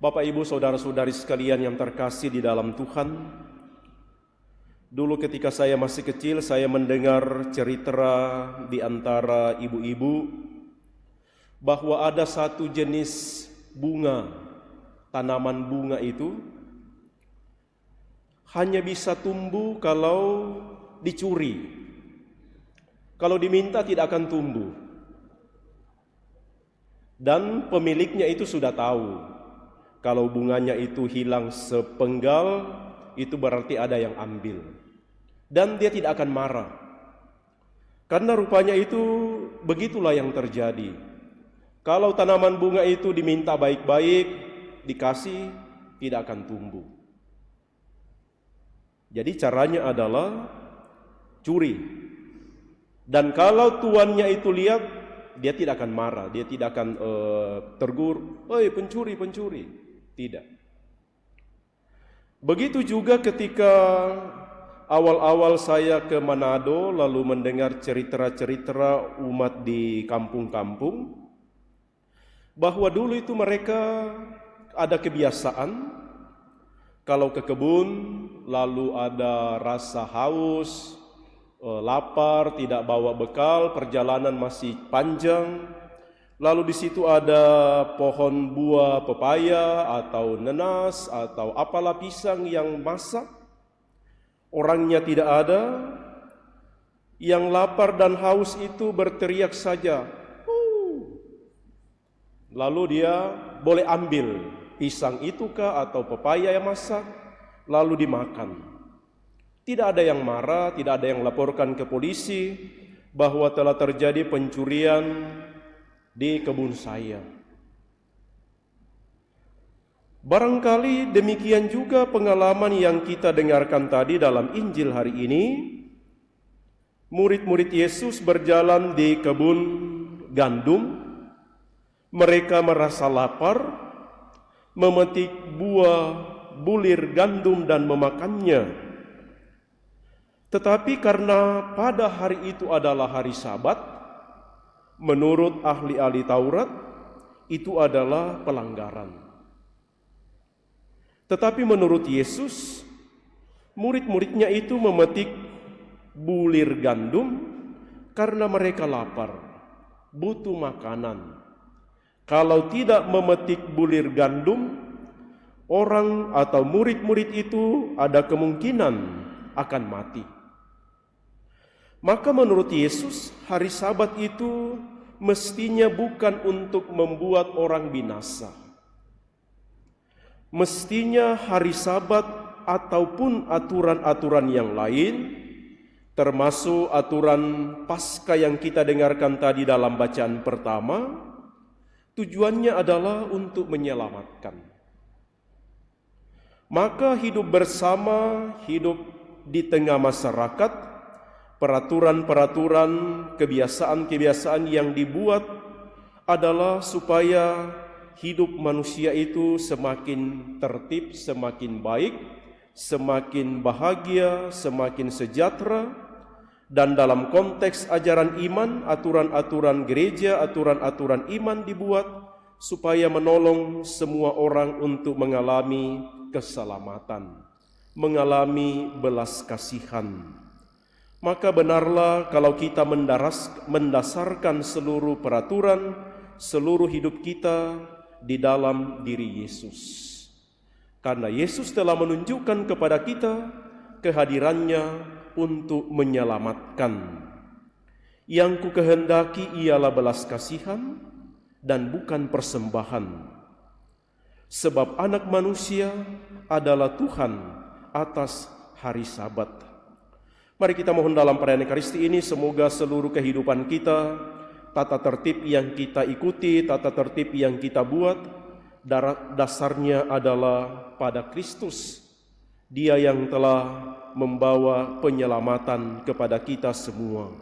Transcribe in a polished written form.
Bapak, Ibu, saudara-saudari sekalian yang terkasih di dalam Tuhan, dulu ketika saya masih kecil, saya mendengar cerita di antara ibu-ibu bahwa ada satu jenis bunga, tanaman bunga itu hanya bisa tumbuh kalau dicuri. Kalau diminta tidak akan tumbuh. Dan pemiliknya itu sudah tahu. Kalau bunganya itu hilang sepenggal, itu berarti ada yang ambil. Dan dia tidak akan marah. Karena rupanya itu begitulah yang terjadi. Kalau tanaman bunga itu diminta baik-baik, dikasih, tidak akan tumbuh. Jadi caranya adalah curi. Dan kalau tuannya itu lihat, dia tidak akan marah, dia tidak akan tergur, "Oi, pencuri, pencuri." Tidak. Begitu juga ketika awal-awal saya ke Manado, lalu mendengar cerita-cerita umat di kampung-kampung, bahwa dulu itu mereka ada kebiasaan, kalau ke kebun, lalu ada rasa haus, lapar, tidak bawa bekal, perjalanan masih panjang. Lalu di situ ada pohon buah pepaya atau nenas atau apalah pisang yang masak. Orangnya tidak ada. Yang lapar dan haus itu berteriak saja. Lalu dia boleh ambil pisang itu kah atau pepaya yang masak, lalu dimakan. Tidak ada yang marah, tidak ada yang laporkan ke polisi bahwa telah terjadi pencurian di kebun saya. Barangkali demikian juga pengalaman yang kita dengarkan tadi dalam Injil hari ini. Murid-murid Yesus berjalan di kebun gandum. Mereka merasa lapar, memetik buah bulir gandum dan memakannya. Tetapi karena pada hari itu adalah hari Sabat, menurut ahli-ahli Taurat, itu adalah pelanggaran. Tetapi menurut Yesus, murid-muridnya itu memetik bulir gandum karena mereka lapar, butuh makanan. Kalau tidak memetik bulir gandum, orang atau murid-murid itu ada kemungkinan akan mati. Maka menurut Yesus, hari Sabat itu mestinya bukan untuk membuat orang binasa. Mestinya hari Sabat ataupun aturan-aturan yang lain, termasuk aturan Paskah yang kita dengarkan tadi dalam bacaan pertama, tujuannya adalah untuk menyelamatkan. Maka hidup bersama, hidup di tengah masyarakat, peraturan-peraturan, kebiasaan-kebiasaan yang dibuat adalah supaya hidup manusia itu semakin tertib, semakin baik, semakin bahagia, semakin sejahtera. Dan dalam konteks ajaran iman, aturan-aturan gereja, aturan-aturan iman dibuat supaya menolong semua orang untuk mengalami keselamatan, mengalami belas kasihan. Maka benarlah kalau kita mendasarkan seluruh peraturan, seluruh hidup kita di dalam diri Yesus. Karena Yesus telah menunjukkan kepada kita kehadirannya untuk menyelamatkan. Yang ku kehendaki ialah belas kasihan dan bukan persembahan. Sebab anak manusia adalah Tuhan atas hari Sabat. Mari kita mohon dalam perayaan Ekaristi ini, semoga seluruh kehidupan kita, tata tertib yang kita ikuti, tata tertib yang kita buat, dasarnya adalah pada Kristus. Dia yang telah membawa penyelamatan kepada kita semua.